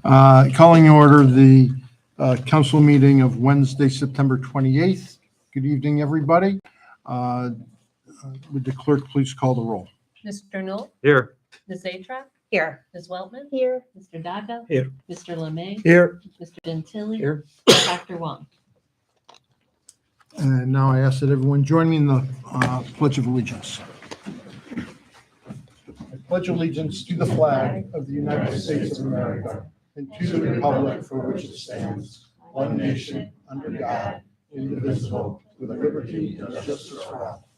Calling in order the council meeting of Wednesday, September 28th. Good evening, everybody. Would the clerk please call the roll? Mr. Knoll? Here. Ms. Atrap? Here. Ms. Weltman? Here. Mr. Daga? Here. Mr. Lemay? Here. Mr. Gentili? Here. Dr. Wong? And now I ask that everyone join me in the Pledge of Allegiance. I pledge allegiance to the flag of the United States of America and to the republic for which it stands, one nation, under God, indivisible, with liberty and justice for all.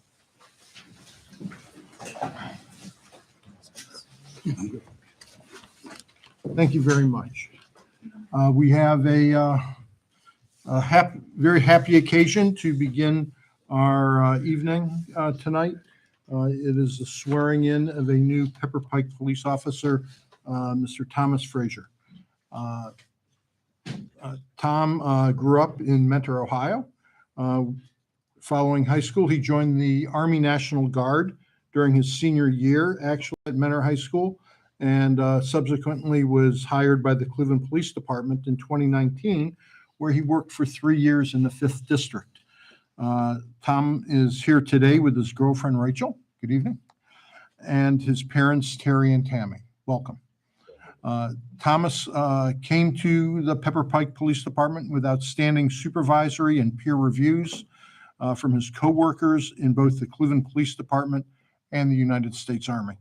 Thank you very much. We have a very happy occasion to begin our evening tonight. It is the swearing in of a new Pepper Pike police officer, Mr. Thomas Frazier. Tom grew up in Mentor, Ohio. Following high school, he joined the Army National Guard during his senior year, actually at Mentor High School, and subsequently was hired by the Cleveland Police Department in 2019, where he worked for 3 years in the 5th District. Tom is here today with his girlfriend, Rachel. Good evening. And his parents, Terry and Tammy. Welcome. Thomas came to the Pepper Pike Police Department with outstanding supervisory and peer reviews from his coworkers in both the Cleveland Police Department and the United States Army.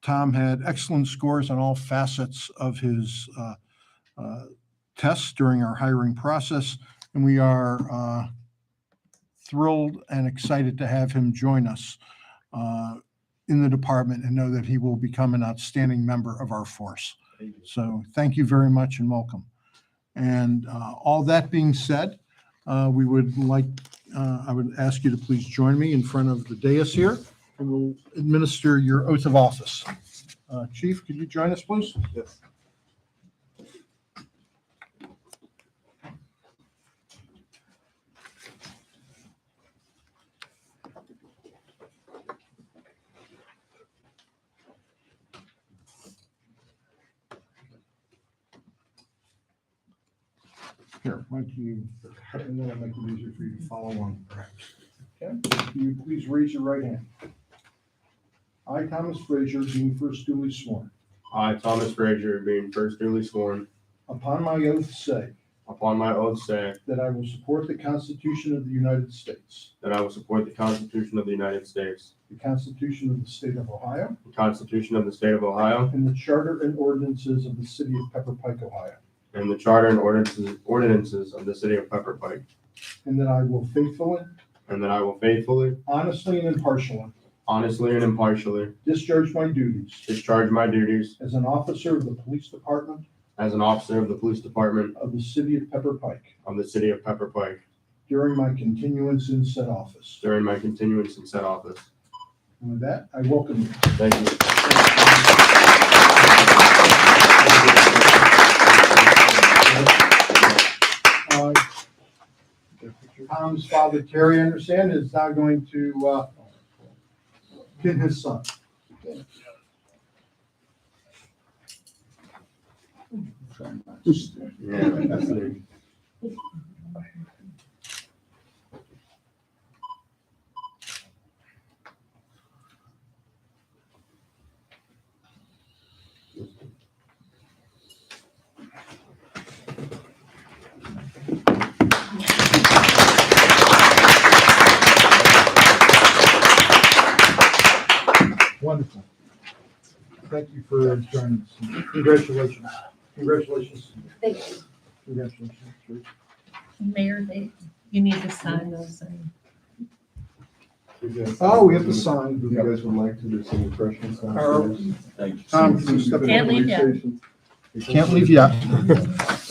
Tom had excellent scores on all facets of his tests during our hiring process, and we are thrilled and excited to have him join us in the department and know that he will become an outstanding member of our force. So thank you very much and welcome. And all that being said, I would ask you to please join me in front of the dais here, and we'll administer your oath of office. Chief, could you join us, please? Yes. Here, why don't you, and then I'll make it easier for you to follow on. Okay, will you please raise your right hand? I, Thomas Frazier, being first duly sworn, I, Thomas Frazier, being first duly sworn, upon my oath say upon my oath say that I will support the Constitution of the United States, that I will support the Constitution of the United States, the Constitution of the State of Ohio, the Constitution of the State of Ohio, and the Charter and ordinances of the City of Pepper Pike, Ohio, and the Charter and ordinances of the City of Pepper Pike, and that I will faithfully, and that I will faithfully, honestly, and impartially honestly, and impartially discharge my duties discharge my duties as an officer of the Police Department as an officer of the Police Department of the City of Pepper Pike of the City of Pepper Pike during my continuance in said office. during my continuance in said office. And with that, I welcome you. Thank you. Tom's father, Terry, I understand, is now going to pin his son. Yeah, that's it. Wonderful. Thank you for joining us. Congratulations. Congratulations. Thank you. Congratulations. Mayor, you need to sign those. Oh, we have to sign. If you guys would like to do some refreshments Tom, downstairs. can you step in? Can't leave yet. Can't leave yet.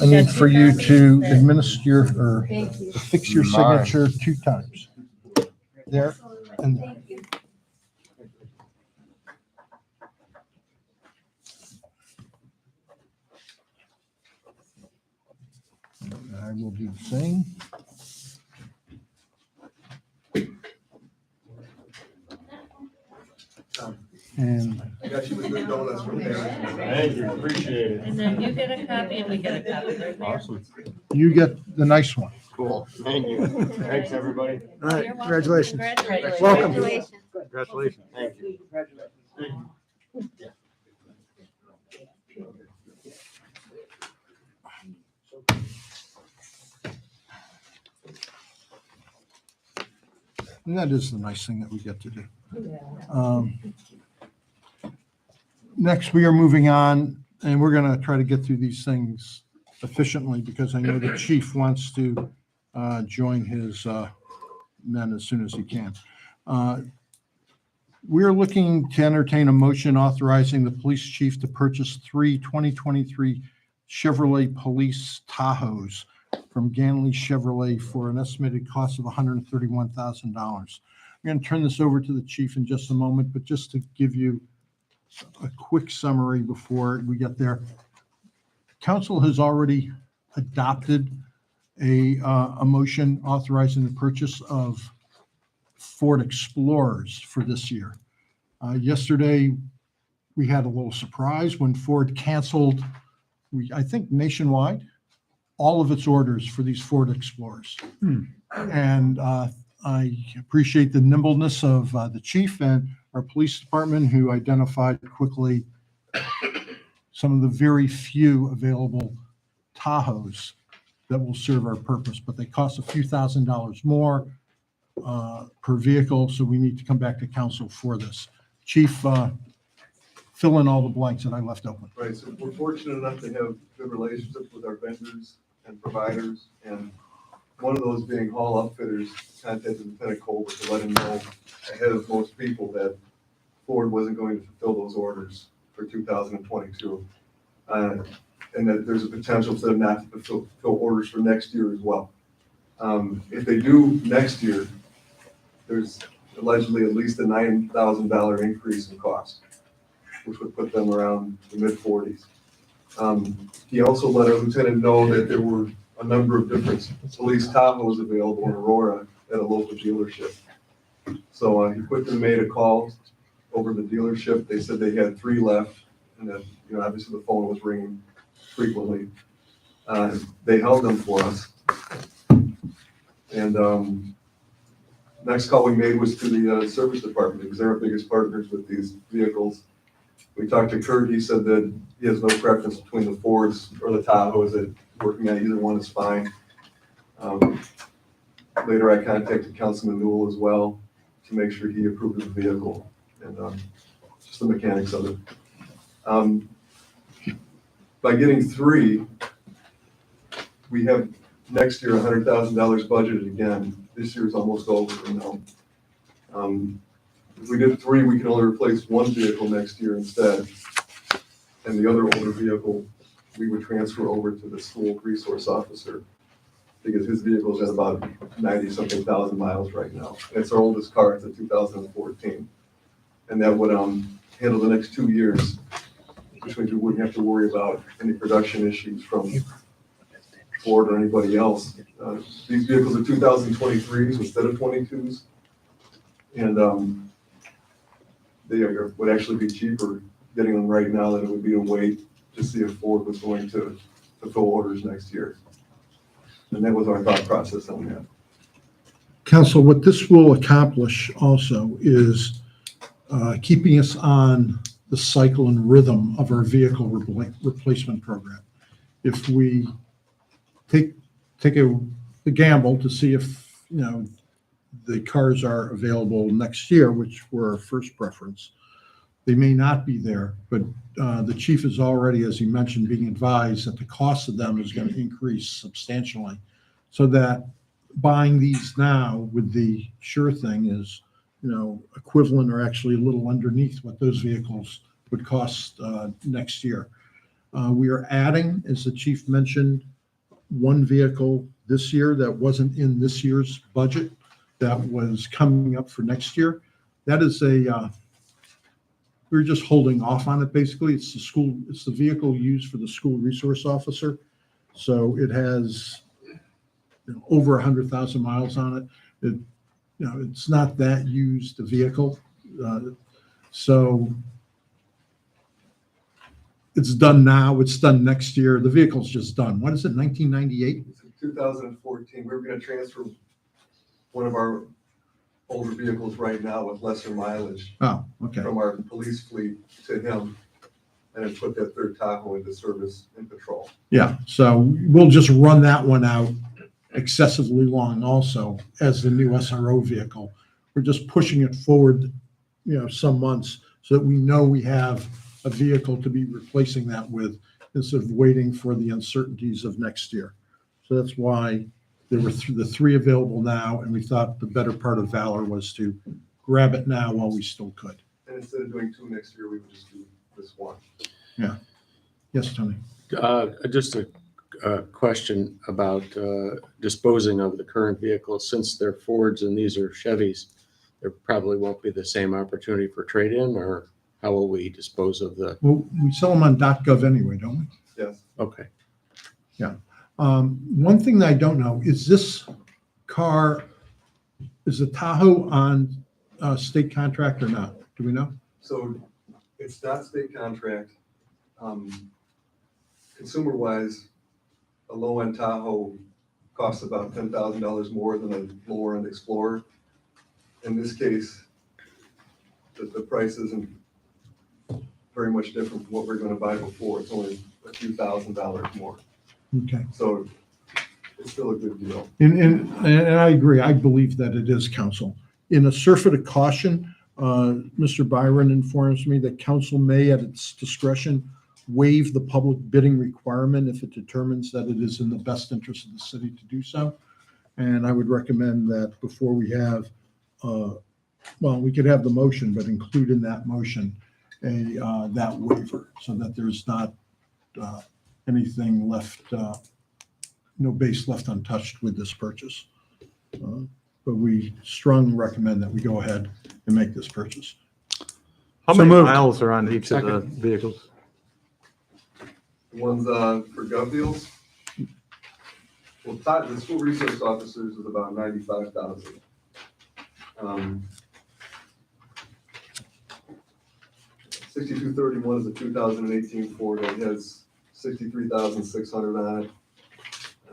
I need for you to administer or Thank you. fix your signature 2 times. There and there. Thank you. I will do the same. And I got you Especially the donuts from there. Thank you, appreciate it. And then you get a copy and we get a copy. They're there. Awesome, You get the nice one. cool, thank you. Thanks, everybody. All right, You're welcome. congratulations. Congratulations. Welcome. Congratulations. Thank you. And that is the nice thing that we get to do. Um, Next, we are moving on, and we're going to try to get through these things efficiently because I know the chief wants to join his men as soon as he can. We're looking to entertain a motion authorizing the police chief to purchase 2023 Chevrolet Police Tahoes from Ganley Chevrolet for an estimated cost of $131,000. I'm going to turn this over to the chief in just a moment, but just to give you a quick summary before we get there. Council has already adopted a motion authorizing the purchase of Ford Explorers for this year. Yesterday, we had a little surprise when Ford canceled, I think nationwide, all of its orders for these Ford Explorers. And I appreciate the nimbleness of the chief and our police department who identified quickly some of the very few available Tahoes that will serve our purpose, but they cost a few $1,000s more per vehicle, so we need to come back to council for this. Chief, fill in all the blanks that I left open. Right, so we're fortunate enough to have good relationships with our vendors and providers, and one of those being Hall Outfitters contacted Lieutenant Colbert to let him know ahead of most people that Ford wasn't going to fulfill those orders for 2022. And that there's a potential for them not to fulfill orders for next year as well. If they do next year, there's allegedly at least a $9,000 increase in cost, which would put them around the mid-40s. He also let our lieutenant know that there were a number of different police Tahoes available in Aurora at a local dealership. So he quickly made a call over the dealership. They said they had 3 left, and that, you know, obviously the phone was ringing frequently. They held them for us. And next call we made was to the service department because they're our biggest partners with these vehicles. We talked to Kurt. He said that he has no preference between the Fords or the Tahoes, that working on either one is fine. Later I contacted Councilman Newell as well to make sure he approved of the vehicle and just the mechanics of it. By getting 3, we have next year $100,000 budgeted again. This year's almost over, you know. If we did 3, we can only replace 1 vehicle next year instead. And the other older vehicle, we would transfer over to the school resource officer because his vehicle is at about 90-something thousand miles right now. It's our oldest car. It's a 2014. And that would handle the next 2 years, which means we wouldn't have to worry about any production issues from Ford or anybody else. These vehicles are 2023s instead of 22s. And they would actually be cheaper getting them right now than it would be to wait to see if Ford was going to fulfill orders next year. And that was our thought process on that. Council, what this will accomplish also is keeping us on the cycle and rhythm of our vehicle replacement program. If we take a gamble to see if, you know, the cars are available next year, which were our first preference, they may not be there, but the chief is already, as he mentioned, being advised that the cost of them is going to increase substantially, so that buying these now with the sure thing is, you know, equivalent or actually a little underneath what those vehicles would cost next year. We are adding, as the chief mentioned, 1 vehicle this year that wasn't in this year's budget that was coming up for next year. That is we're just holding off on it. Basically, it's the vehicle used for the school resource officer. So it has, you know, over 100,000 miles on it. It's not that used a vehicle. So it's done now, it's done next year, the vehicle's just done. What is it, 1998? It's in 2014, we were gonna transfer one of our older vehicles right now with lesser mileage Oh, okay. from our police fleet to him, and then put that third Tahoe into service and patrol. Yeah, so we'll just run that one out excessively long also as the new SRO vehicle. We're just pushing it forward, some months so that we know we have a vehicle to be replacing that with instead of waiting for the uncertainties of next year. So that's why there were the three available now, and we thought the better part of valor was to grab it now while we still could. And instead of doing two next year, we would just do this one. Yes, Tony? Just a question about disposing of the current vehicles. Since they're Fords and these are Chevys, there probably won't be the same opportunity for trade-in, or how will we dispose of the, Well, we sell them on .gov anyway, don't we? Yes, okay. One thing that I don't know, is this car, is the Tahoe on state contract or not? Do we know? so it's not state contract. Consumer-wise, a low-end Tahoe costs about $10,000 more than a lower-end Explorer. In this case, the price isn't very much different from what we're gonna buy before. It's only a few $1,000s more. Okay. So it's still a good deal. And I agree. I believe that it is, council. In a surfeit of caution, Mr. Byron informs me that council may, at its discretion, waive the public bidding requirement if it determines that it is in the best interest of the city to do so. And I would recommend that before we have, we could have the motion, but include in that motion that waiver so that there's not anything left, no base left untouched with this purchase. But we strongly recommend that we go ahead and make this purchase. How So many moved. miles are on each of the Second. vehicles? One's for gov deals. Well, the school resource officers is about 95,000. 6231 is a 2018 Ford that has 63,600 on it.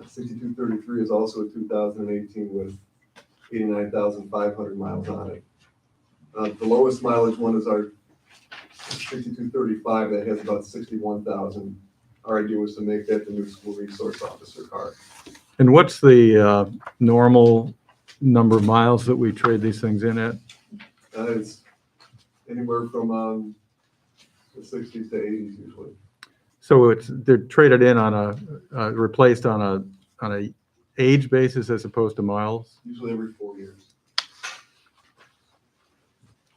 6233 is also a 2018 with 89,500 miles on it. The lowest mileage one is our 6235 that has about 61,000. Our idea was to make that the new school resource officer car. And what's the normal number of miles that we trade these things in at? It's anywhere from the 60s to 80s usually. So they're traded in on replaced on a age basis as opposed to miles? Usually every 4 years.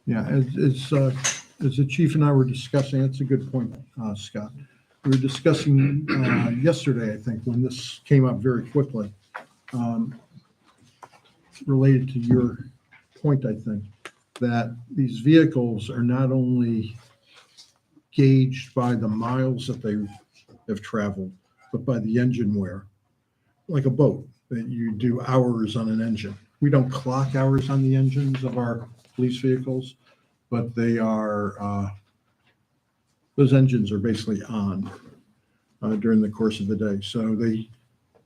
Yeah, as the chief and I were discussing, that's a good point, Scott. We were discussing yesterday, I think, when this came up very quickly, related to your point, I think, that these vehicles are not only gauged by the miles that they have traveled, but by the engine wear, like a boat, that you do hours on an engine. We don't clock hours on the engines of our police vehicles, but they are, those engines are basically on during the course of the day. So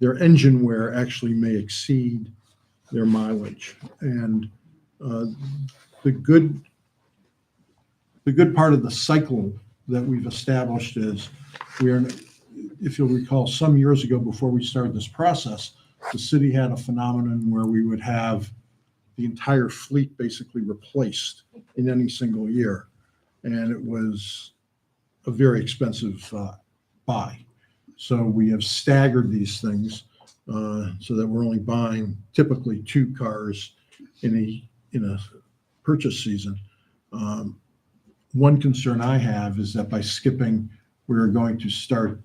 their engine wear actually may exceed their mileage. And the good part of the cycle that we've established is if you'll recall, some years ago before we started this process, the city had a phenomenon where we would have the entire fleet basically replaced in any single year. And it was a very expensive buy. So we have staggered these things so that we're only buying typically 2 cars in a purchase season. One concern I have is that by skipping, we're going to start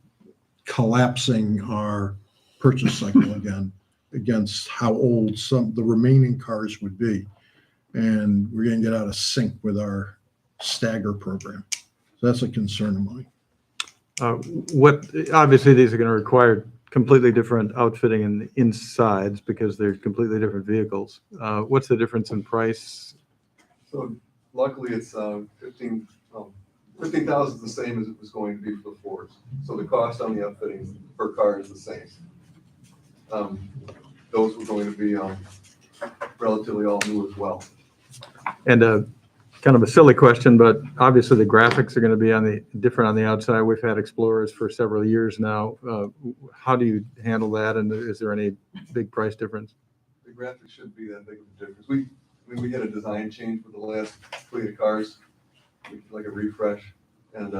collapsing our purchase cycle again against how old the remaining cars would be. And we're going to get out of sync with our stagger program. So that's a concern of mine. Obviously, these are going to require completely different outfitting in the insides because they're completely different vehicles. What's the difference in price? So luckily it's 15, 15,000 is the same as it was going to be for the Fords. So the cost on the upfitting per car is the same. Those were going to be relatively all new as well. And kind of a silly question, but obviously the graphics are going to be different on the outside. We've had Explorers for several years now. How do you handle that? And is there any big price difference? The graphics shouldn't be that big of a difference. We had a design change for the last fleet of cars, like a refresh, and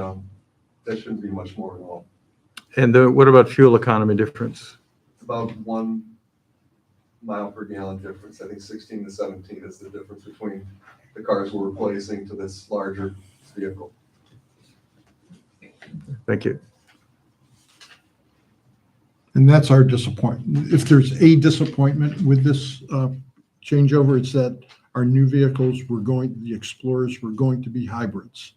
that shouldn't be much more at all. And what about fuel economy difference? It's about 1 mile per gallon difference. I think 16 to 17 is the difference between the cars we're replacing to this larger vehicle. Thank you. And that's our disappointment. If there's a disappointment with this changeover, it's that our new vehicles the Explorers were going to be hybrids.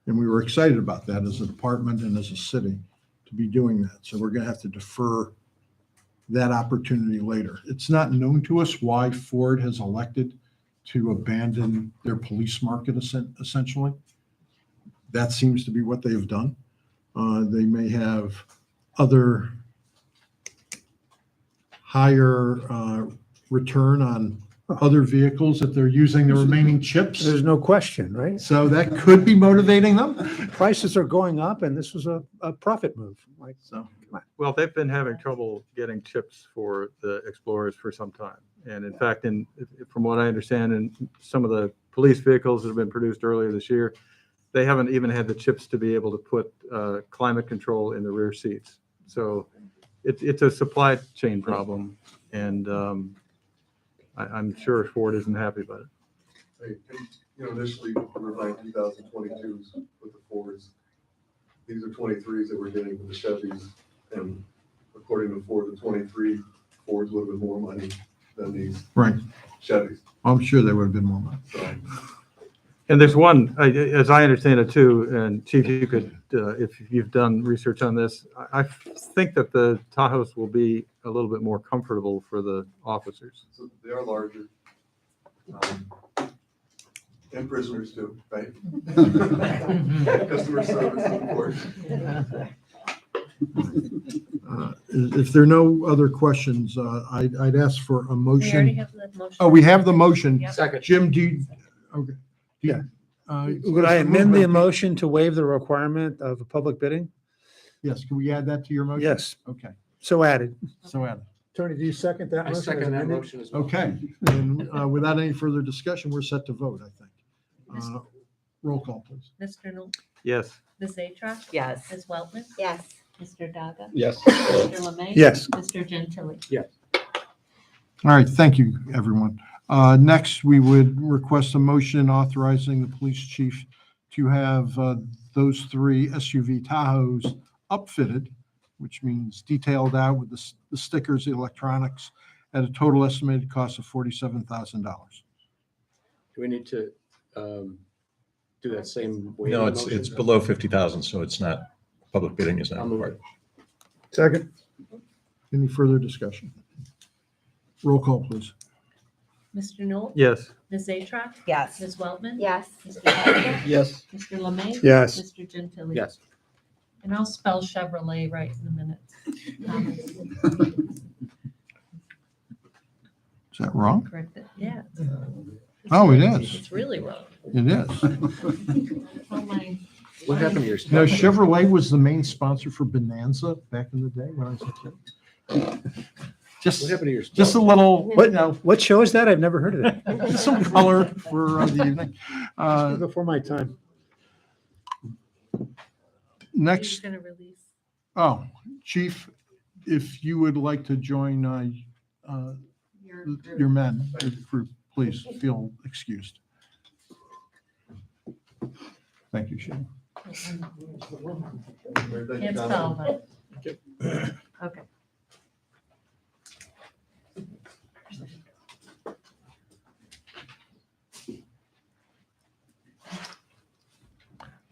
And we were excited about that as a department and as a city to be doing that. So we're going to have to defer that opportunity later. It's not known to us why Ford has elected to abandon their police market essentially. That seems to be what they've done. They may have other higher return on other vehicles that they're using the remaining chips. There's no question, right? So that could be motivating them. Prices are going up and this was a profit move. Like, So, Well, they've been having trouble getting chips for the Explorers for some time. And in fact, from what I understand, in some of the police vehicles that have been produced earlier this year, they haven't even had the chips to be able to put climate control in the rear seats. So it's a supply chain problem. And I'm sure Ford isn't happy about it. Initially, we were buying 2022s with the Fords. These are 23s that we're getting with the Chevys. And according to Ford, the 23 Fords would have been more money than these right. Chevys. I'm sure there would have been more money. So And there's one, as I understand it too, and Chief, you could, if you've done research on this, I think that the Tahoes will be a little bit more comfortable for the officers. So they are larger. And prisoners too, right? Customer service, of course. If there are no other questions, I'd ask for a We already motion. have the motion. Oh, we have the motion. Yep. Second. Jim, do you, okay. Do you- would I Mr. amend the Movement- motion to waive the requirement of a public bidding? Yes, can we add that to your motion? Yes, Okay, so added. so add it. Attorney, do you second that I motion? second as that amended? motion as well. Okay, and without any further discussion, we're set to vote, I think. Roll call, please. Mr. Knoll, Yes. Ms. Atrox, Yes. Ms. Weltman, Yes. Mr. Daga, Yes. Mr. Lemay. Yes. Mr. Gentili. All right, thank you, everyone. Next, we would request a motion authorizing the police chief to have those 3 SUV Tahoes upfitted, which means detailed out with the stickers, the electronics, at a total estimated cost of $47,000. Do we need to do that same way? No, it's below 50,000, so it's not, public bidding is not I'll move required. it. Second? Any further discussion? Roll call, please. Mr. Knoll, Yes. Ms. Atrox, Yes. Ms. Weltman. Yes. Mr. Daga, Yes. Mr. Lemay. Yes. Mr. Gentili. Yes. And I'll spell Chevrolet right in a minute. Is that wrong? Correct it, yeah. Oh, it is. It's really wrong. It is. Oh, my. What happened to your? No, Chevrolet was the main sponsor for Bonanza back in the day when I was a kid. What Just happened to your? a little, you know, What show is that? I've never heard of that. some color for the evening. Before my time. He's Next, gonna release. oh, Chief, if you would like to join Your your men, group, please feel excused. Thank you, Shane. Can't Thank you, spell, Councilman. but. Okay.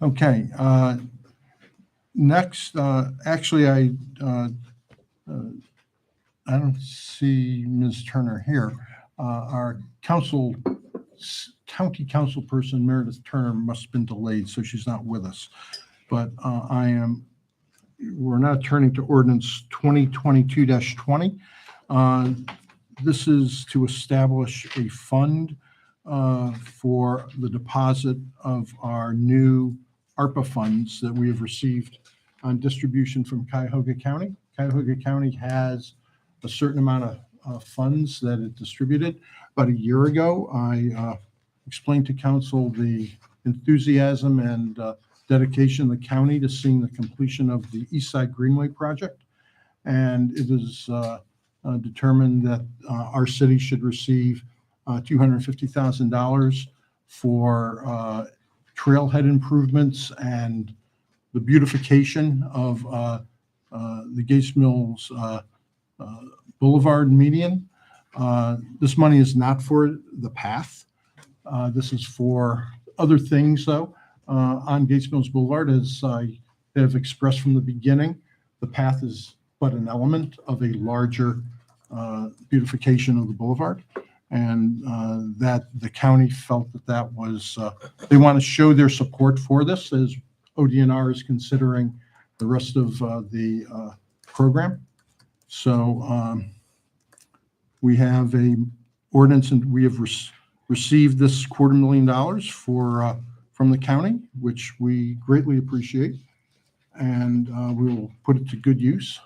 Okay, next, actually, I don't see Ms. Turner here. Our council county council person Meredith Turner must have been delayed, so she's not with us. But we're now turning to ordinance 2022-20. This is to establish a fund for the deposit of our new ARPA funds that we have received on distribution from Cuyahoga County. Cuyahoga County has a certain amount of funds that it distributed. About a year ago, I explained to council the enthusiasm and dedication of the county to seeing the completion of the East Side Greenway project. And it is determined that our city should receive $250,000 for trailhead improvements and the beautification of the Gates Mills Boulevard median. This money is not for the path. This is for other things, though. On Gates Mills Boulevard, as I have expressed from the beginning, the path is but an element of a larger beautification of the boulevard. And that the county felt that was, they want to show their support for this as ODNR is considering the rest of the program. So we have a ordinance, and we have received this $250,000 for from the county, which we greatly appreciate. And we will put it to good use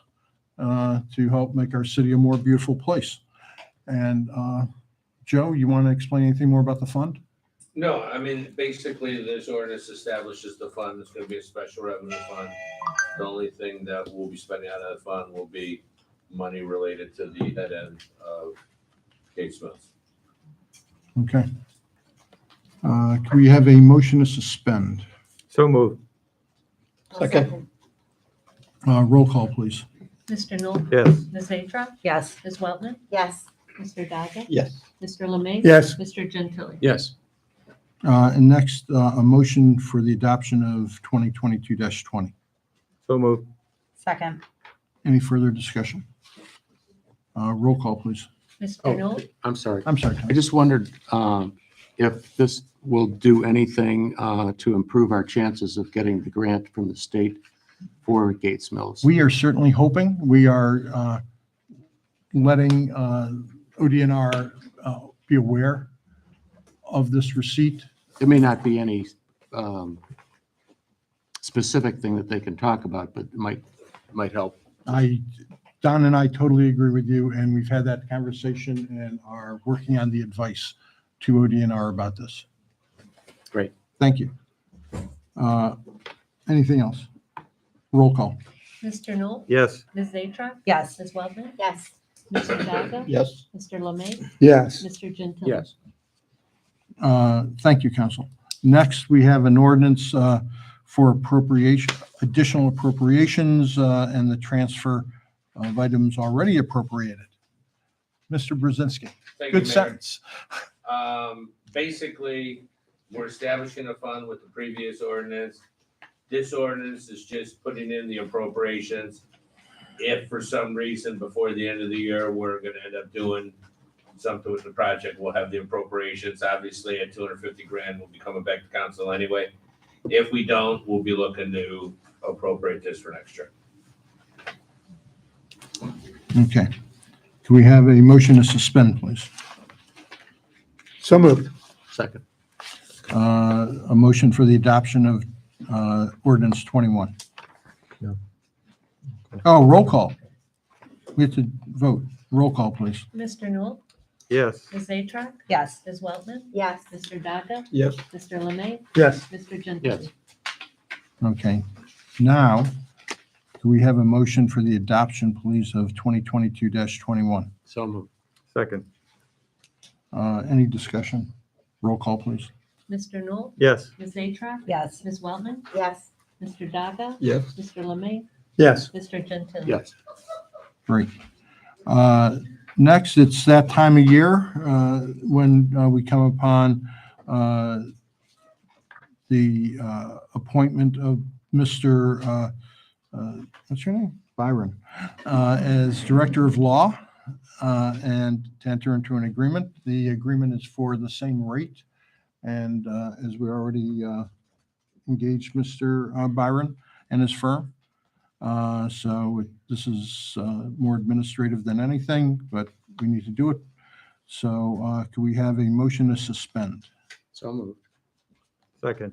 to help make our city a more beautiful place. And Joe, you want to explain anything more about the fund? No, I mean, basically, this ordinance establishes the fund. It's gonna be a special revenue fund. The only thing that we'll be spending out of that fund will be money related to the head end of Gates Mills. Okay. Can we have a motion to suspend? So moved. Second. Roll call, please. Mr. Knoll? Yes. Ms. Atruk? Yes. Ms. Weltman? Yes. Mr. Daga? Yes. Mr. Lemay? Yes. Mr. Gentili? Yes. And next, a motion for the adoption of 2022-20. So moved. Second. Any further discussion? Roll call, please. Mr. Knoll? I'm sorry. I'm sorry, I Tom. just wondered if this will do anything to improve our chances of getting the grant from the state for Gates Mills. We are certainly hoping. We are letting ODNR be aware of this receipt. There may not be any specific thing that they can talk about, but it might help. Don and I totally agree with you, and we've had that conversation and are working on the advice to ODNR about this. Great. Thank you. Anything else? Roll call. Mr. Knoll? Yes. Ms. Atruk? Yes. Ms. Weltman? Yes. Mr. Daga? Yes. Mr. Lemay? Yes. Mr. Gentili? Yes. Thank you, Council. Next, we have an ordinance for appropriation, additional appropriations, and the transfer of items already appropriated. Mr. Brzezinski, Thank you, good Mayor. sentence. Basically, we're establishing a fund with the previous ordinance. This ordinance is just putting in the appropriations. If for some reason before the end of the year, we're gonna end up doing something with the project, we'll have the appropriations. Obviously, at $250,000, we'll be coming back to council anyway. If we don't, we'll be looking to appropriate this for next year. Okay. Can we have a motion to suspend, please? So moved. Second. A motion for the adoption of ordinance 21. No. Oh, roll call. We have to vote. Roll call, please. Mr. Knoll? Yes. Ms. Atruk? Yes. Ms. Weltman? Yes. Mr. Daga? Yes. Mr. Lemay? Yes. Mr. Gentili? Yes. Okay. Now, do we have a motion for the adoption, please, of 2022-21? So moved. Second. Any discussion? Roll call, please. Mr. Knoll? Yes. Ms. Atruk? Yes. Ms. Weltman? Yes. Mr. Daga? Yes. Mr. Lemay? Yes. Mr. Gentili? Yes. Great. Next, it's that time of year when we come upon the appointment of Mr. What's your name? Byron, as Director of Law. and to enter into an agreement. The agreement is for the same rate. And as we already engaged Mr. Byron and his firm. So this is more administrative than anything, but we need to do it. So can we have a motion to suspend? So moved. Second.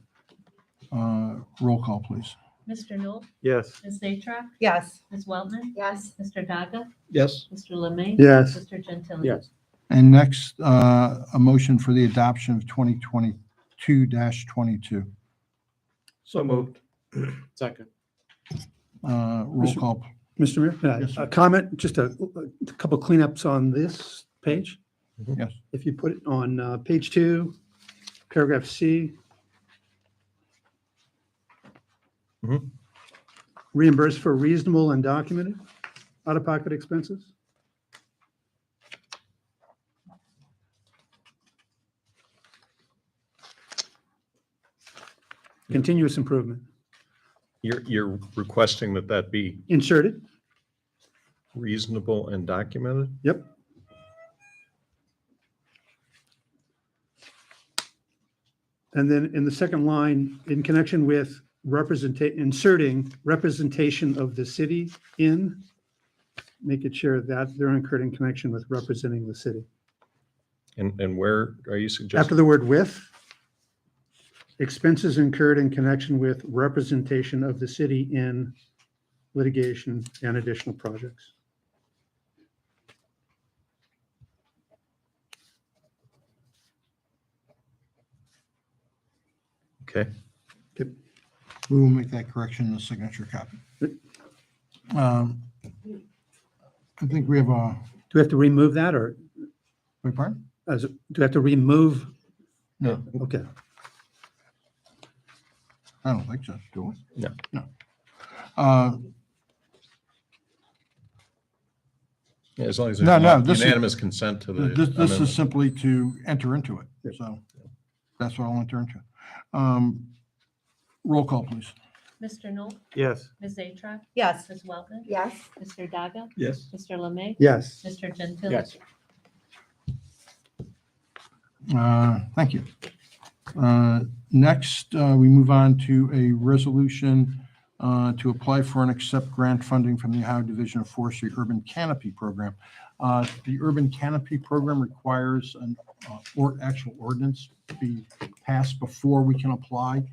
Roll call, please. Mr. Newell, Yes. Ms. Zatrak, Yes. Ms. Weltman, Yes. Mr. Daga, Yes. Mr. Lemay. Yes. Mr. Gentili. Yes. And next, a motion for the adoption of 2022-22. So moved. Second. Roll call. Mr. Mayor, Yes, sir. a comment, just a couple cleanups on this page. Yes. If you put it on page 2, paragraph C. Mhm. Reimbursed for reasonable and documented out-of-pocket expenses. Continuous improvement. You're requesting that that be Inserted. reasonable and documented? Yep. And then in the second line, in connection with inserting representation of the city in, make it sure that they're incurred in connection with representing the city. And where are you After suggesting? the word with, expenses incurred in connection with representation of the city in litigation and additional projects. Okay. We will make that correction in the signature copy. I think we have a, Do we have to remove that, or wait, pardon? do we have to remove? No, Okay. I don't think so. Do we? No. No. Yeah, as long as No, no, there's this is- unanimous consent to the This is amendment. simply to enter into it. So that's what I'll enter into. Roll call, please. Mr. Newell, Yes. Ms. Zatrak, Yes. Ms. Weltman, Yes. Mr. Daga, Yes. Mr. Lemay, Yes. Mr. Gentili. Yes. Thank you. Next, we move on to a resolution to apply for and accept grant funding from the Ohio Division of Forestry Urban Canopy Program. The Urban Canopy Program requires an actual ordinance to be passed before we can apply.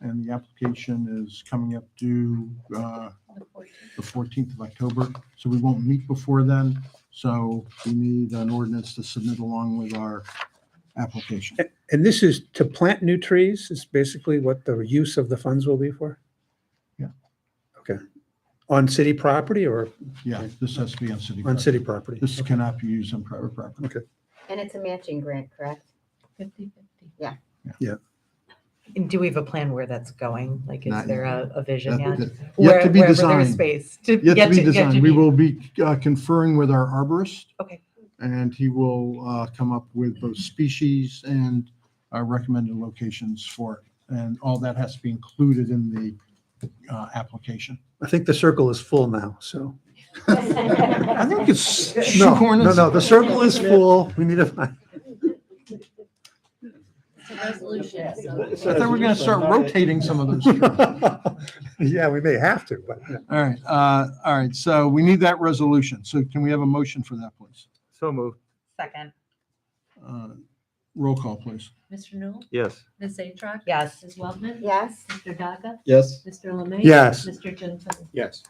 And the application is coming up due The 14th. the 14th of October. So we won't meet before then. So we need an ordinance to submit along with our application. And this is to plant new trees, is basically what the use of the funds will be for? Yeah. Okay. On city property or Yeah, this has to be on city. on property. city property? This cannot be used on private property. Okay. And it's a matching grant, correct? 50/50. And do we have a plan where that's going? Like, is Not there a vision Yet yet? to be Wherever there is designed. space Yet to be designed. We will be conferring with our arborist. Okay. And he will come up with both species and recommended locations for it. And all that has to be included in the application. I think the circle is full now, so. I think it's No, shoehorn. no, the circle is full. We need to find. It's a resolution, so. I thought we were going to start rotating some of those. Yeah, we may have to, but yeah. All right. So we need that resolution. So can we have a motion for that, please? So moved. Second. Roll call, please. Mr. Newell, Yes. Ms. Zatrak. Yes. Ms. Weltman. Yes. Mr. Daga, Yes. Mr. Lemay. Yes. Mr. Gentili. Yes.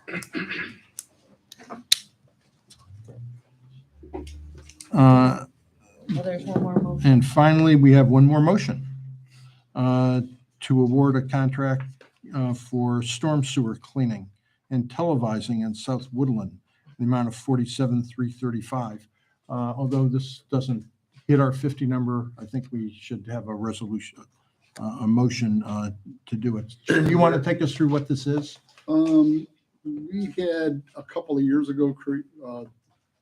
Uh, Well, there's one more motion. And finally, we have one more motion to award a contract for storm sewer cleaning and televising in South Woodland, the amount of $47,335. Although this doesn't hit our 50 number, I think we should have a resolution, a motion to do it. You want to take us through what this is? We had a couple of years ago,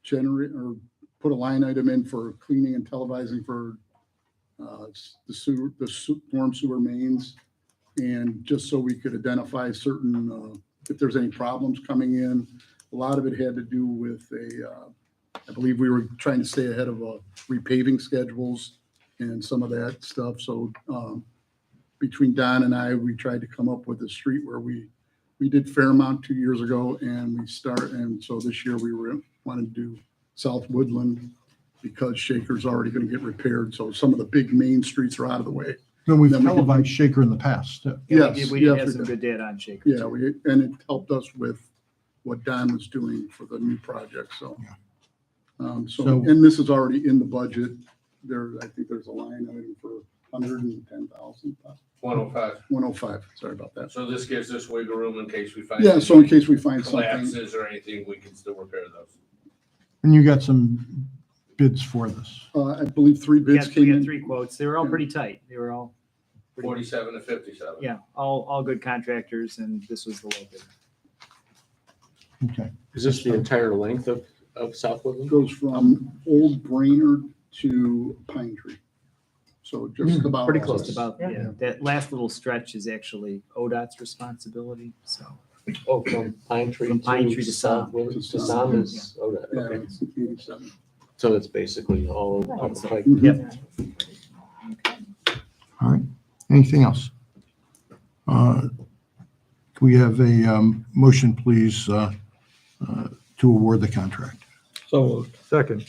generate or put a line item in for cleaning and televising for the storm sewer mains. And just so we could identify certain, if there's any problems coming in, a lot of it had to do with a I believe we were trying to stay ahead of repaving schedules and some of that stuff. So between Don and I, we tried to come up with a street where we did Fairmount 2 years ago, and so this year wanted to do South Woodland because Shaker's already going to get repaired. So some of the big main streets are out of the way. No, we've Then we can- televised Shaker in the past. too. Yes, We did yes, have we some did. good data on Shaker. Yeah, and it helped us with what Don was doing for the new project, so. So- And this is already in the budget. I think there's a line item for 110,000, 105. 105, sorry about that. So this gives us wiggle room in case we find. Yeah, so in case we find something, collapses or anything, we can still repair those. And you got some bids for this. I believe 3 bids We came got in. 3 quotes. They were all Yeah. pretty tight. They were all, pretty- 47 to 57. yeah, all good contractors, and this was the low bid. Okay. Is this the entire length of South It Woodland? goes from Old Brainerd to Pine Tree. So just about. Pretty all close of to us. about, yeah. That last little stretch is actually ODOT's responsibility, so. Oh, from Pine Tree From Pine Tree to Sound. Woodland To to Sound. Sound is, oh, Yeah, okay. it's 87. So it's basically all up the pike. Yep. All right. Anything else? Can we have a motion, please, to award the contract? So. Second.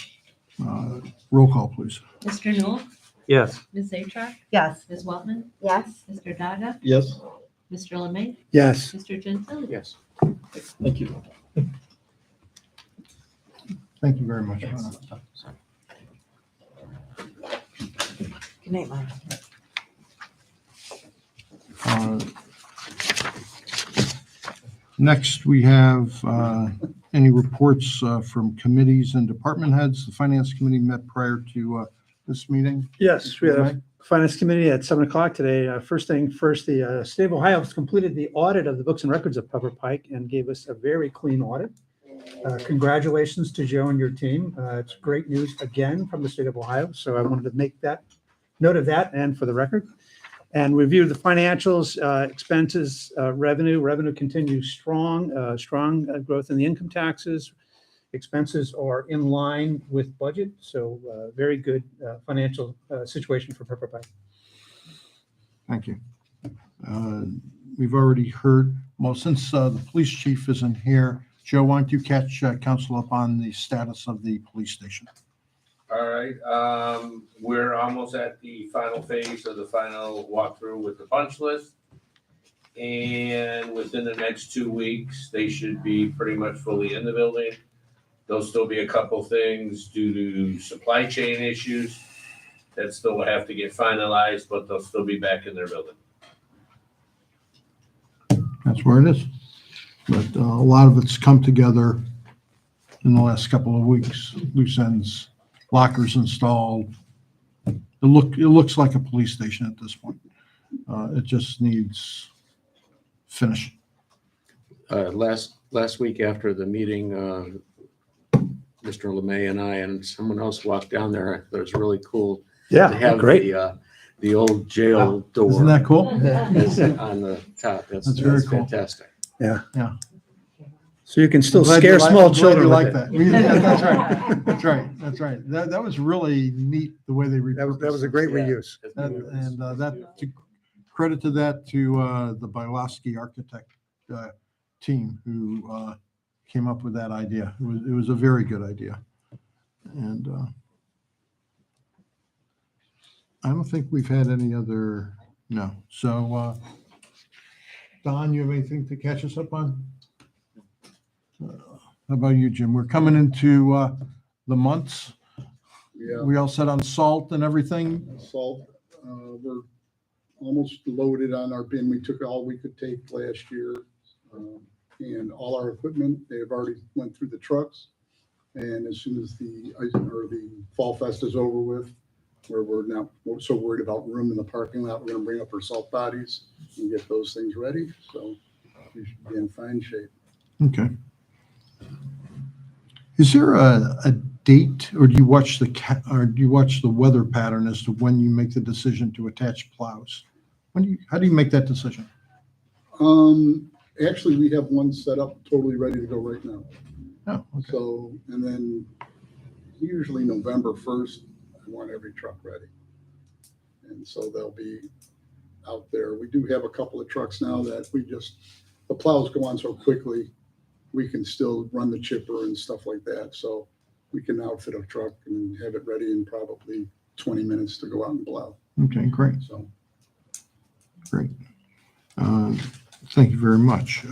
Roll call, please. Mr. Newell, Yes. Ms. Atrach, Yes. Ms. Weltman, Yes. Mr. Daga, Yes. Mr. Lemay, Yes. Mr. Gentile. Yes. Thank you. Thank you very much. Good night, Mom. Uh, Next, we have any reports from committees and department heads. The Finance Committee met prior to this meeting. Yes, we had a finance committee at 7:00 today. First thing first, the state of Ohio has completed the audit of the books and records of Pepper Pike and gave us a very clean audit. Congratulations to Joe and your team. It's great news again from the state of Ohio. So I wanted to make that note of that and for the record. And review the financials, expenses, revenue. Revenue continues strong growth in the income taxes. Expenses are in line with budget, so very good financial situation for Pepper Pike. Thank you. We've already heard, well, since the police chief isn't here, Joe, why don't you catch council up on the status of the police station? All right, we're almost at the final phase of the final walkthrough with the punch list. And within the next 2 weeks, they should be pretty much fully in the building. There'll still be a couple things due to supply chain issues that still have to get finalized, but they'll still be back in their building. That's where it is. But a lot of it's come together in the last couple of weeks. Loose ends, lockers installed. It looks like a police station at this point. It just needs finishing. Last week after the meeting, Mr. Lemay and I and someone else walked down there. It was really cool to have the old jail door. Isn't that cool? That's on the top. That's very that's cool. fantastic. So you can still I'm glad scare you like- small I'm glad children you with like it. that. Yeah, that's right. That's right. That's right. That was really neat, the way they. That was a great Yeah. reuse. And that, credit to that to the Bylowski architect team who came up with that idea. It was a very good idea. And I don't think we've had any other, no. So Don, you have anything to catch us up on? How about you, Jim? We're coming into the months. Yeah. We all set on salt and everything? Salt, we're almost loaded on our bin. We took all we could take last year. And all our equipment, they've already went through the trucks. And as soon as the Fall Fest is over with, where we're not so worried about room in the parking lot, we're gonna bring up our salt bodies and get those things ready. So we should be in fine shape. Okay. Is there a date, or do you watch the weather pattern as to when you make the decision to attach plows? How do you make that decision? Actually, we have one set up totally ready to go right now. Oh, okay. So, and then usually November 1st, I want every truck ready. And so they'll be out there. We do have a couple of trucks now that the plows go on so quickly, we can still run the chipper and stuff like that. So we can outfit a truck and have it ready in probably 20 minutes to go out and plow. Okay, great, So great. Thank you very much.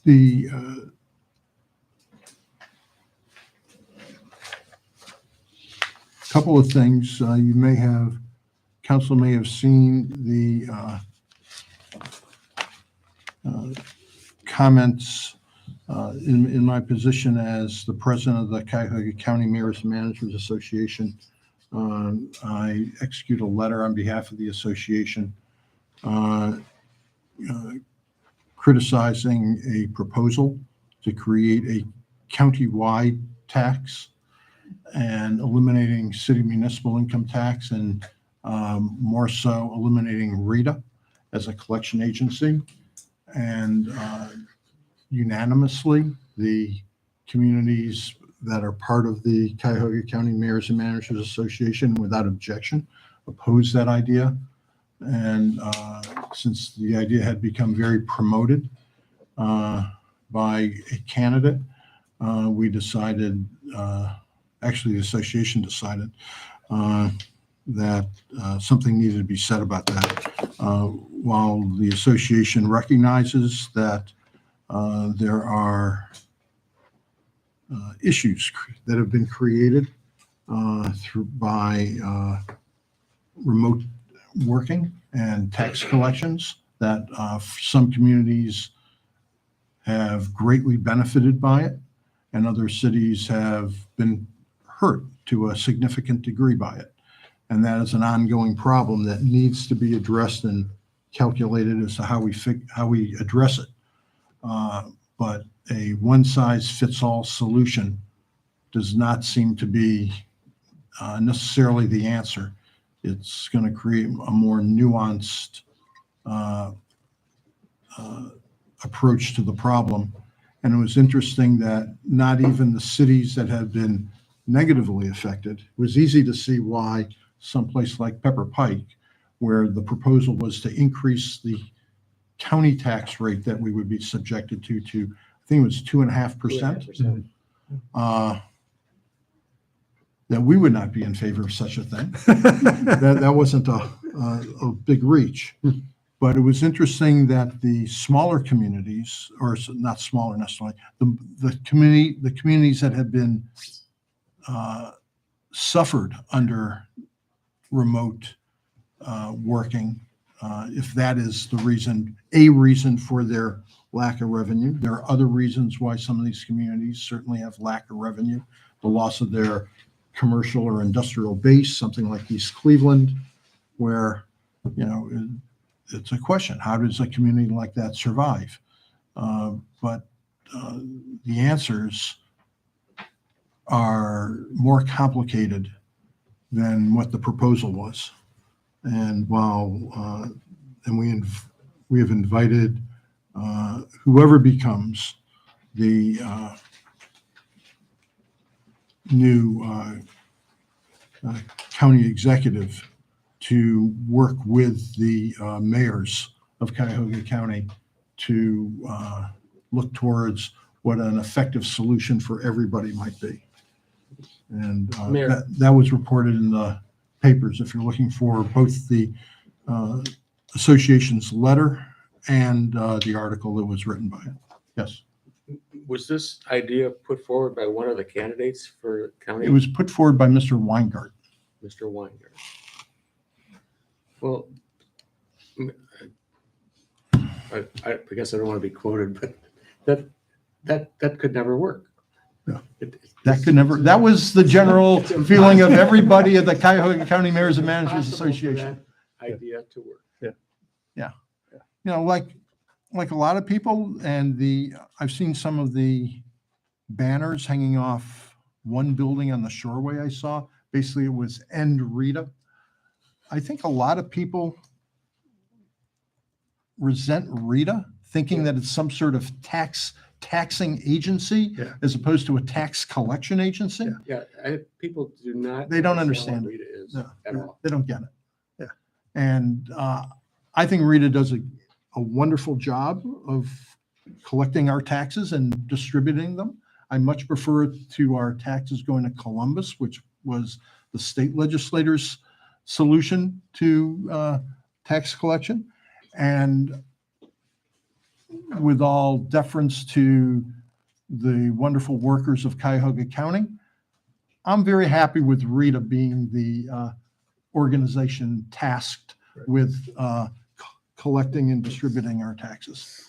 The couple of things you may have, council may have seen the comments in my position as the president of the Cuyahoga County Mayors and Managers Association. I execute a letter on behalf of the association criticizing a proposal to create a county-wide tax and eliminating city municipal income tax and more so eliminating RETA as a collection agency. And unanimously, the communities that are part of the Cuyahoga County Mayors and Managers Association without objection opposed that idea. And since the idea had become very promoted by a candidate, we decided, actually the association decided that something needed to be said about that. While the association recognizes that there are issues that have been created by remote working and tax collections, that some communities have greatly benefited by it, and other cities have been hurt to a significant degree by it. And that is an ongoing problem that needs to be addressed and calculated as to how we address it. But a one-size-fits-all solution does not seem to be necessarily the answer. It's going to create a more nuanced approach to the problem. And it was interesting that not even the cities that have been negatively affected, it was easy to see why someplace like Pepper Pike, where the proposal was to increase the county tax rate that we would be subjected to, I think it was 2.5%. That we would not be in favor of such a thing. That wasn't a big reach. But it was interesting that the smaller communities, or not smaller necessarily, the communities that had been suffered under remote working, if that is the reason, a reason for their lack of revenue. There are other reasons why some of these communities certainly have lack of revenue, the loss of their commercial or industrial base, something like East Cleveland, where, it's a question, how does a community like that survive? But the answers are more complicated than what the proposal was. And while, and we have invited whoever becomes the new county executive to work with the mayors of Cuyahoga County to look towards what an effective solution for everybody might be. And Mayor. that was reported in the papers, if you're looking for both the association's letter and the article that was written by it. Yes. Was this idea put forward by one of the candidates for county? It was put forward by Mr. Weingart. Mr. Weingart. Well, I guess I don't want to be quoted, but that could never work. Yeah. That could never, that was the general feeling of everybody at the Cuyahoga County Mayors and Managers Association. Idea to work. Like a lot of people, and I've seen some of the banners hanging off one building on the Shoreway I saw. Basically, it was End RETA. I think a lot of people resent RETA, thinking that it's some sort of tax taxing agency Yeah. as opposed to a tax collection agency. Yeah, people do not. They don't understand it. what Rita is No, at all. they don't get it. Yeah. And I think Rita does a wonderful job of collecting our taxes and distributing them. I much prefer it to our taxes going to Columbus, which was the state legislators' solution to tax collection. And with all deference to the wonderful workers of Cuyahoga County, I'm very happy with Rita being the organization tasked with collecting and distributing our taxes.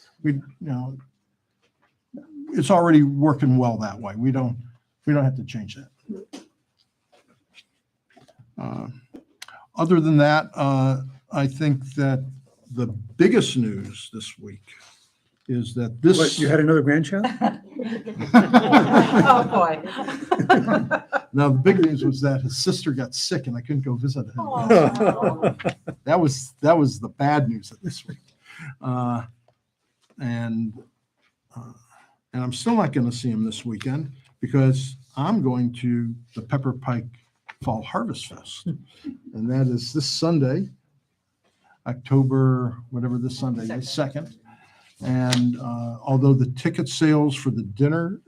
It's already working well that way. We don't have to change that. Other than that, I think that the biggest news this week is that What, this. you had another grandchild? Oh, boy. Now, the big news was that his sister got sick and I couldn't go visit him. Oh. That was the bad news of this week. And I'm still not going to see him this weekend because I'm going to the Pepper Pike Fall Harvest Fest. And that is this Sunday, October, whatever this Sunday is, 2nd. And although the ticket sales for the dinner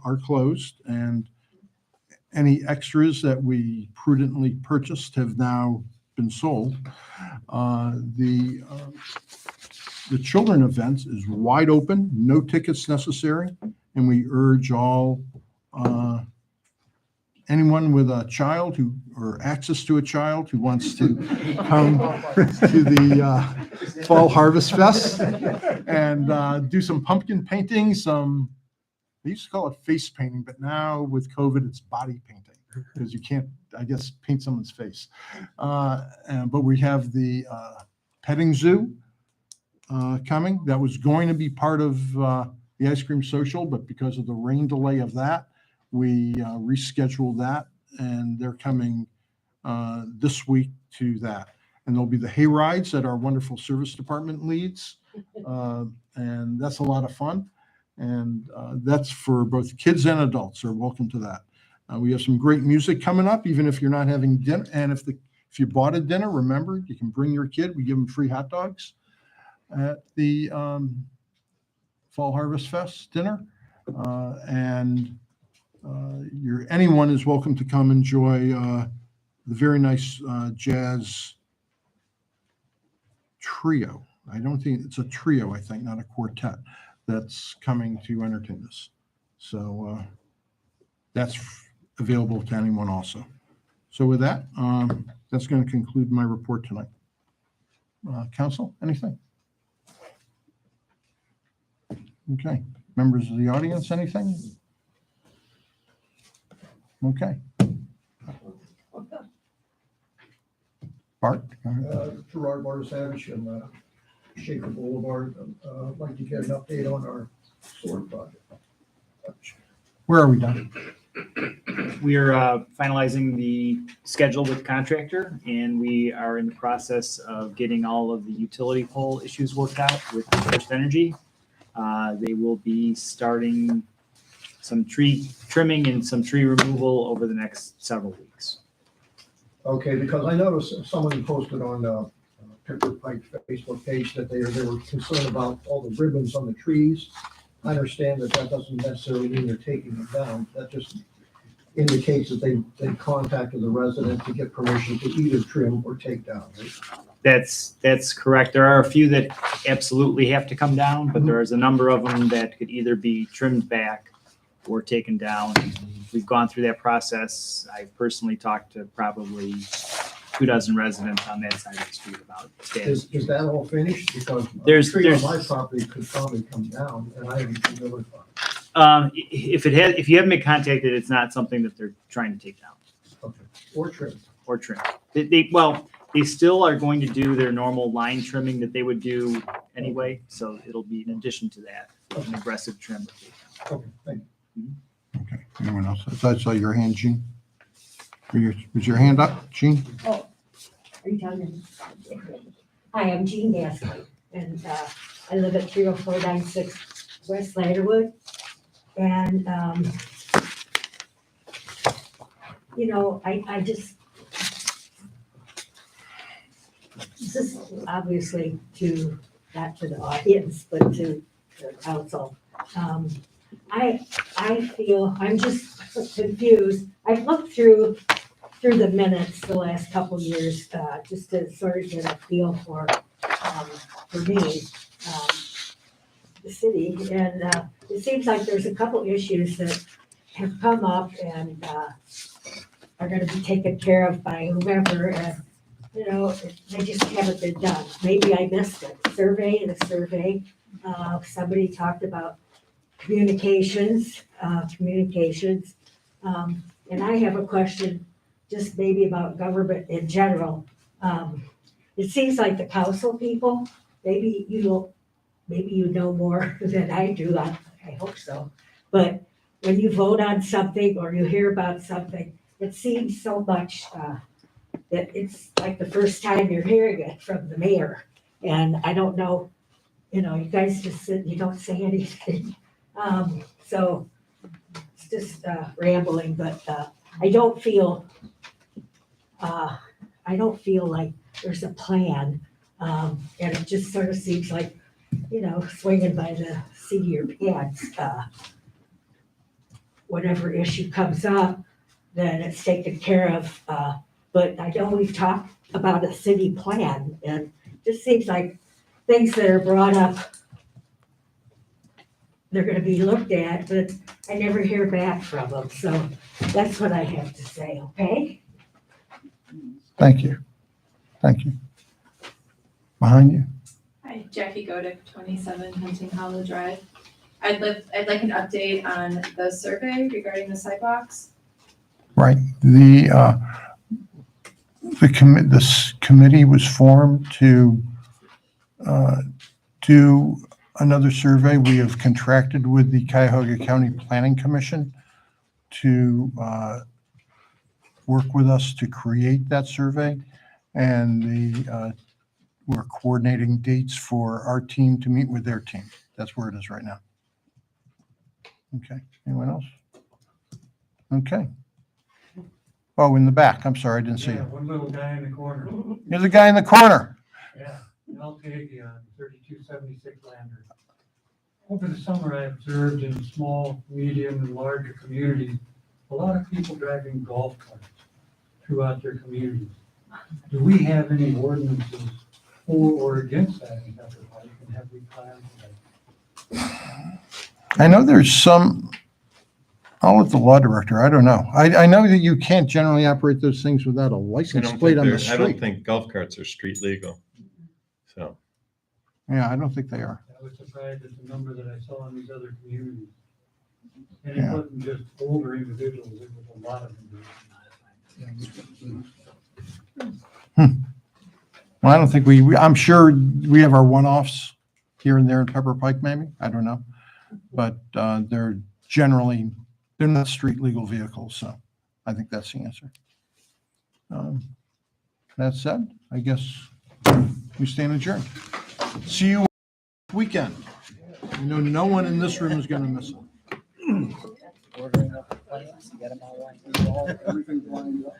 are closed and any extras that we prudently purchased have now been sold, the children event is wide open, no tickets necessary, and we urge all anyone with a child or access to a child who wants to come to the Fall Harvest Fest and do some pumpkin painting, they used to call it face painting, but now with COVID, it's body painting because you can't, I guess, paint someone's face. But we have the petting zoo coming. That was going to be part of the ice cream social, but because of the rain delay of that, we rescheduled that, and they're coming this week to that. And there'll be the hay rides that our wonderful service department leads, and that's a lot of fun. And that's for both kids and adults are welcome to that. We have some great music coming up, even if you're not having dinner. And if you bought a dinner, remember, you can bring your kid. We give them free hot dogs at the Fall Harvest Fest dinner. Anyone is welcome to come enjoy the very nice jazz trio. I don't think it's a trio, I think, not a quartet, that's coming to entertain us. So that's available to anyone also. So with that, that's going to conclude my report tonight. Council, anything? Okay. Members of the audience, anything? Okay. Bart? go ahead. Gerard Bartasevich and Schaefer Boulevard. I'd like to get an update on our sewer project. Where are we done? We are finalizing the schedule with the contractor, and we are in the process of getting all of the utility pole issues worked out with First Energy. They will be starting some tree trimming and some tree removal over the next several weeks. Okay, because I noticed someone posted on Pepper Pike Facebook page that they were concerned about all the ribbons on the trees. I understand that doesn't necessarily mean they're taking them down. That just indicates that they contacted the resident to get permission to either trim or take down. Right? That's correct. There are a few that absolutely have to come down, but there is a number of them that could either be trimmed back or taken down. We've gone through that process. I personally talked to probably 24 residents on that side of the street about status. Is that all finished? Because There's- a tree on there's- my property could probably come down, and I haven't been notified. If you haven't been contacted, it's not something that they're trying to take down Okay, or trim. or trim. They still are going to do their normal line trimming that they would do anyway, so it'll be in addition to that, an aggressive trim. Okay, thank you. Okay. Anyone else? I saw your hand, Gene. Was your hand up, Gene? Oh, are you talking? Hi, I'm Jean Gasky, and I live at 30496 West Sliderwood. And, you know, I just, this is obviously to, not to the audience, but to the council. I feel, I'm just confused. I've looked through the minutes the last couple of years, just to sort of get a feel for me, the city. And it seems like there's a couple issues that have come up and are gonna be taken care of by whoever, and, you know, they just haven't been done. Maybe I missed it. The survey, somebody talked about communications, and I have a question, just maybe about government in general. It seems like the council people, maybe you know more than I do, I hope so. But when you vote on something or you hear about something, it seems so much that it's like the first time you're hearing it from the mayor. And I don't know, you know, you guys just sit, you don't say anything. So it's just rambling, but I don't feel like there's a plan. And it just sort of seems like, you know, swinging by the seat of your pants. Whatever issue comes up, then it's taken care of. But I know we've talked about a city plan, and it just seems like things that are brought up, they're gonna be looked at, but I never hear back from them. So that's what I have to say, okay? Thank you. Thank you. Behind you. Hi, Jackie Godick, 27 Hunting Hollow Drive. I'd like an update on the survey regarding the sidewalks. Right. This committee was formed to do another survey. We have contracted with the Cuyahoga County Planning Commission to work with us to create that survey. And we're coordinating dates for our team to meet with their team. That's where it is right now. Okay. Anyone else? Okay. Oh, in the back. I'm sorry, I didn't see you. One little guy in the corner. You're the guy in the corner. Yeah, Al Tagian, 3276 Lander. Over the summer, I observed in small, medium, and larger communities, a lot of people driving golf carts throughout their communities. Do we have any ordinances for or against that in Pepper Pike, and have we planned for that? I know there's some, I'll let the law director, I don't know. I know that you can't generally operate those things without a license plate on the I don't street. think golf carts are street legal. So, Yeah, I don't think they are. I was surprised at the number that I saw in these other communities. And Yeah. it wasn't just older individuals, it was a lot of individuals. Well, I don't think I'm sure we have our one-offs here and there in Pepper Pike, maybe. I don't know. But they're not street legal vehicles, so I think that's the answer. That said, I guess we stand adjourned. See you weekend. I know no one in this room is going to miss it. Ordering up the plans, get them all lined up. Everything's lined up.